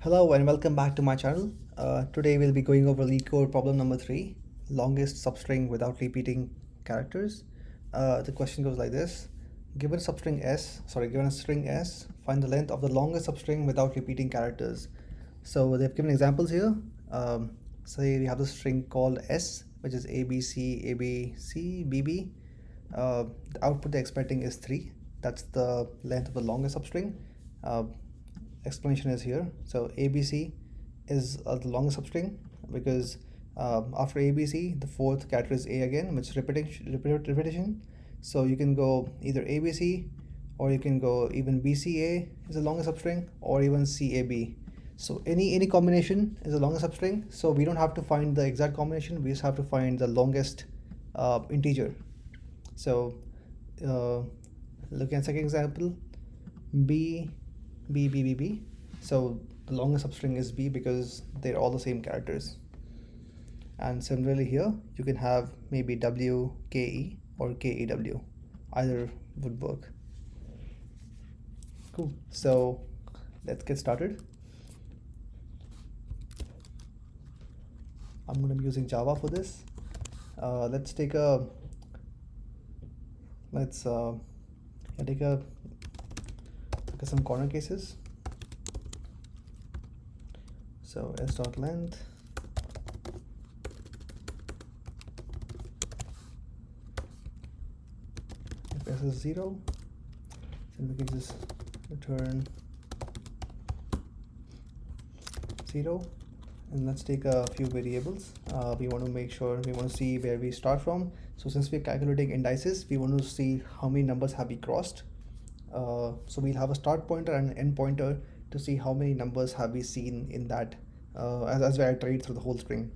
Hello and welcome back to my channel. Today we'll be going over Leetcode problem number 3, longest substring without repeating characters. The question goes like this. Given a string S, find the length of the longest substring without repeating characters. So they've given examples here. Say we have the string called S, which is ABC, ABC, BB. The output they're expecting is 3. That's the length of the longest substring. Explanation is here. So ABC is the longest substring because after ABC, the fourth character is A again, which is repetition. So you can go either ABC, or you can go even BCA is the longest substring, or even CAB. So any combination is the longest substring. So we don't have to find the exact combination. We just have to find the longest integer. So look at second example, B, B, B, B, B. So the longest substring is B because they're all the same characters. And similarly here, you can have maybe W, KE or KEW. Either would work. Cool. So let's get started. I'm going to be using Java for this. Let's take some corner cases. So s.length, if s is 0, then we can just return 0. And let's take a few variables. We want to see where we start from. So since we're calculating indices, we want to see how many numbers have we crossed. So we'll have a start pointer and an end pointer to see how many numbers have we seen in that as we iterate through the whole string.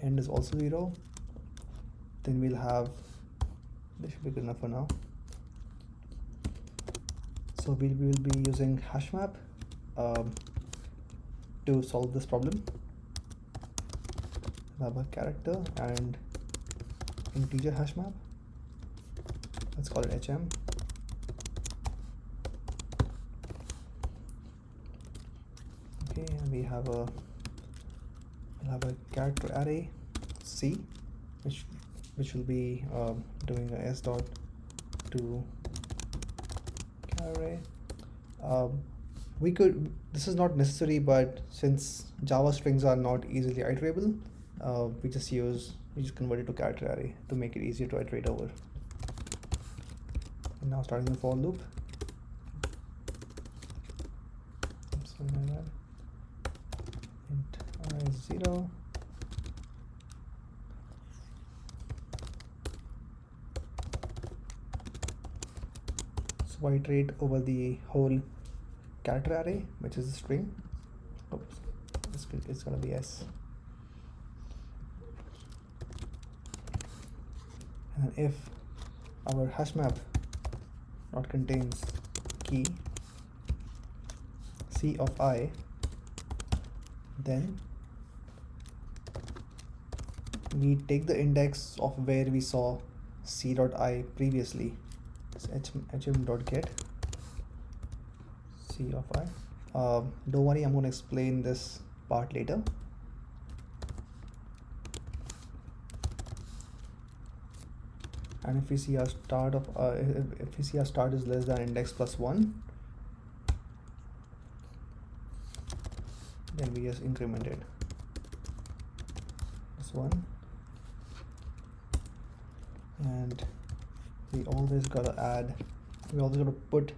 End is also 0. Then we'll have, this should be good enough for now. So we will be using hashmap to solve this problem. We'll have a character and integer hashmap. Let's call it HM. Okay, and we'll have a character array C, which will be doing a s dot to array. This is not necessary, but since Java strings are not easily iterable, we just convert it to character array to make it easier to iterate over. And now starting the for loop. Int I is 0. So I iterate over the whole character array, which is a string. Oops, it's gonna be S. And if our hashmap not contains key C of I, then we take the index of where we saw C dot I previously. So hm dot get C of I. Don't worry, I'm going to explain this part later. And if we see our start is less than index plus 1, then we just increment it. This one, and we always gotta put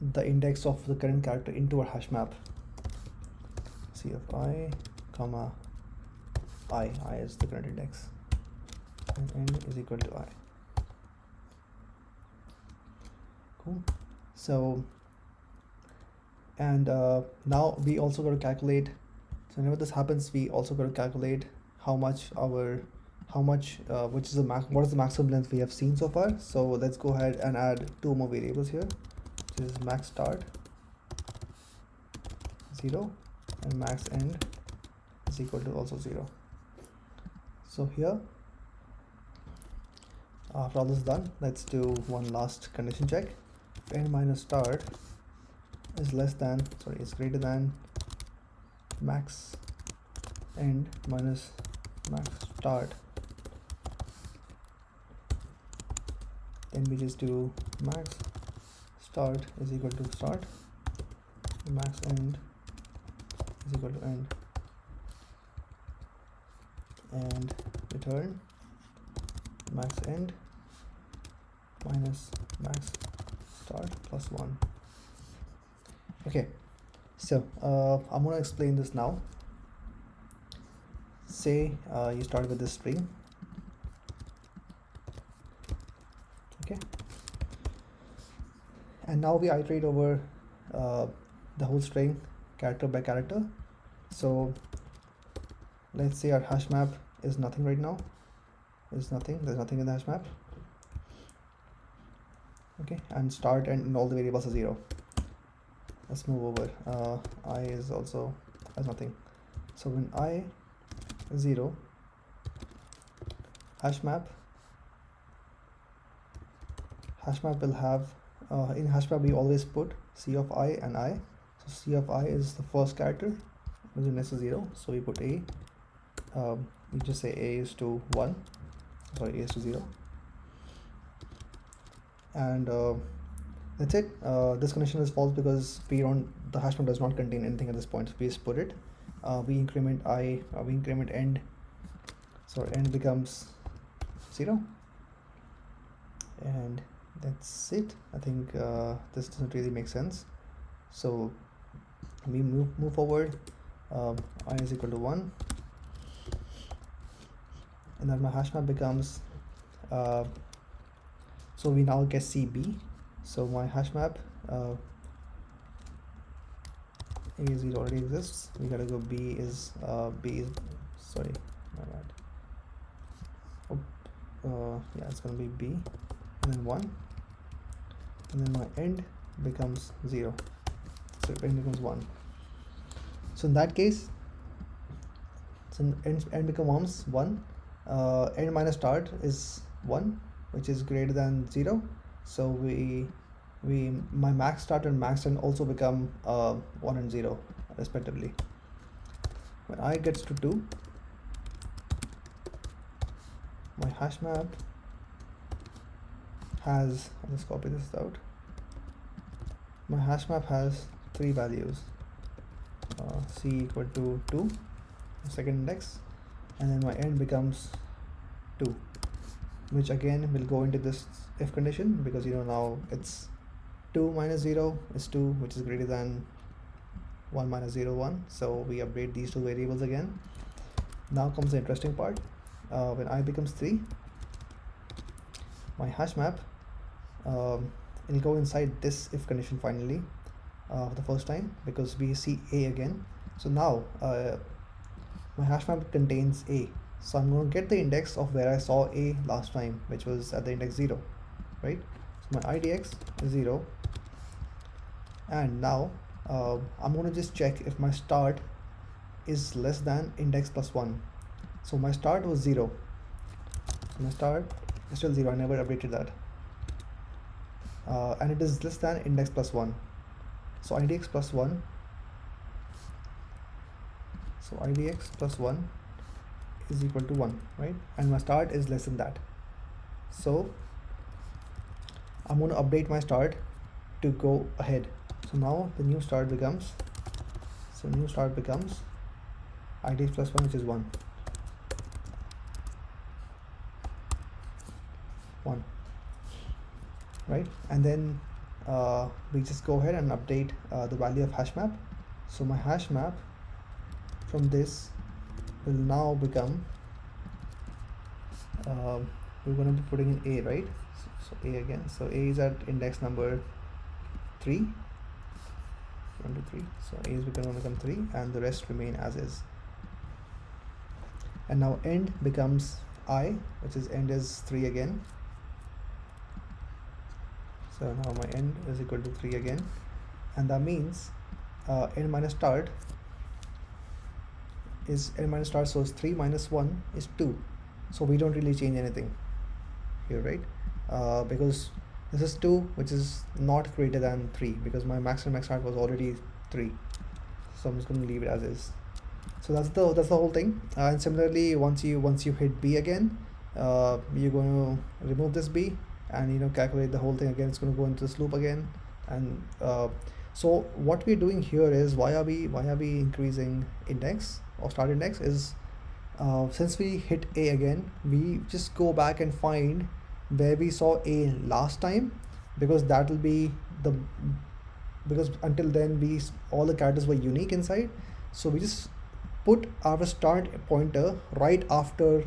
the index of the current character into our hash map. C of I, comma I is the current index, and end is equal to I. Cool. So, and now we also got to calculate. So whenever this happens, we also got to calculate what is the maximum length we have seen so far. So let's go ahead and add two more variables here, which is max start 0 and max end is equal to also 0. So here, after all this is done, let's do one last condition check. If end minus start is greater than max end minus max start, then we just do max start is equal to start, max end is equal to end, and return max end minus max start plus 1. Okay, so I'm going to explain this now. Say you start with this string. Okay, and now we iterate over the whole string character by character. So let's say our hash map is nothing right now. There's nothing in the hash map. Okay, and start and all the variables are 0. Let's move over. I is also as nothing. So when I is 0, hash map will have in hash map we always put c of I and I. So c of I is the first character, which is next to 0. So we put a. We just say a is to 1. Sorry, a is to 0. And that's it. This condition is false because the hash map does not contain anything at this point. So we just put it. We increment end. So end becomes 0, and that's it. I think this doesn't really make sense. So we move forward. I is equal to 1, and then my hash map becomes. So we now get CB. So my hash map A is 0 already exists. We gotta go B is sorry, my bad. Yeah, it's gonna be B, and then 1, and then my end becomes 0. So end becomes 1. So in that case, so end becomes 1. End minus start is 1, which is greater than 0. So my max start and max end also become 1 and 0 respectively. When I gets to 2, my hash map has, I'll just copy this out. My hash map has 3 values. C equal to 2, second index, and then my end becomes 2, which again will go into this if condition, because now it's 2 minus 0 is 2, which is greater than 1 minus 0, 1. So we update these two variables again. Now comes the interesting part. When I becomes 3, my hash map will go inside this if condition finally for the first time, because we see A again. So now my hash map contains A. So I'm going to get the index of where I saw A last time, which was at the index 0, right? So my IDX is 0. And now I'm going to just check if my start is less than index plus 1. So my start was 0. So my start is still 0. I never updated that. And it is less than index plus 1. So IDX plus 1. So IDX plus 1 is equal to 1, right? And my start is less than that. So I'm going to update my start to go ahead. So now the new start becomes, IDX plus 1, which is 1. 1, right? And then we just go ahead and update the value of hash map. So my hash map from this will now become, we're going to be putting in A, right? So A again. So A is at index number 3. 1, 2, 3. So A is going to become 3, and the rest remain as is. And now end becomes I, which is end is 3 again. So now my end is equal to 3 again, and that means end minus start is n minus start, so 3 minus 1 is 2. So we don't really change anything here, right? Because This is 2, which is not greater than 3 because my max and max height was already 3. So I'm just going to leave it as is. So that's the whole thing. And similarly, once you hit B again, you're going to remove this B and calculate the whole thing again. It's going to go into this loop again. And so what we're doing here is why are we increasing index or start index is since we hit A again, we just go back and find where we saw A last time, because that will be because until then all the characters were unique inside. So we just put our start pointer right after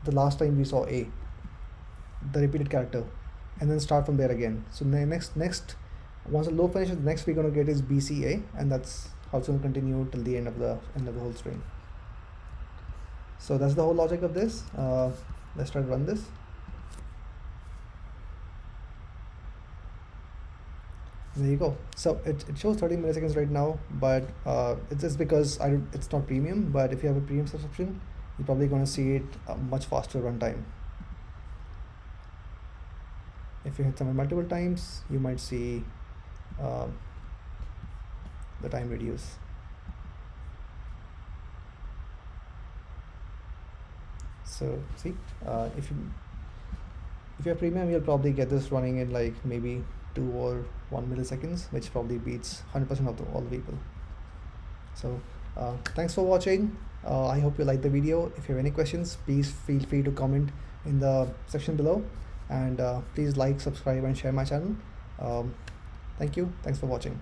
the last time we saw A, the repeated character, and then start from there again. So next once the loop finishes, the next we're going to get is BCA, and that's how it's going to continue till the end of the whole string. So that's the whole logic of this. Let's try to run this. There you go. So it shows 30 milliseconds right now, but it's just because it's not premium. But if you have a premium subscription, you're probably going to see it much faster runtime. If you hit someone multiple times, you might see the time reduce. So see, if you have premium, you'll probably get this running in like maybe 2 or 1 milliseconds, which probably beats 100% of all the people. So thanks for watching. I hope you liked the video. If you have any questions, please feel free to comment in the section below, and please like, subscribe, and share my channel. Thank you. Thanks for watching.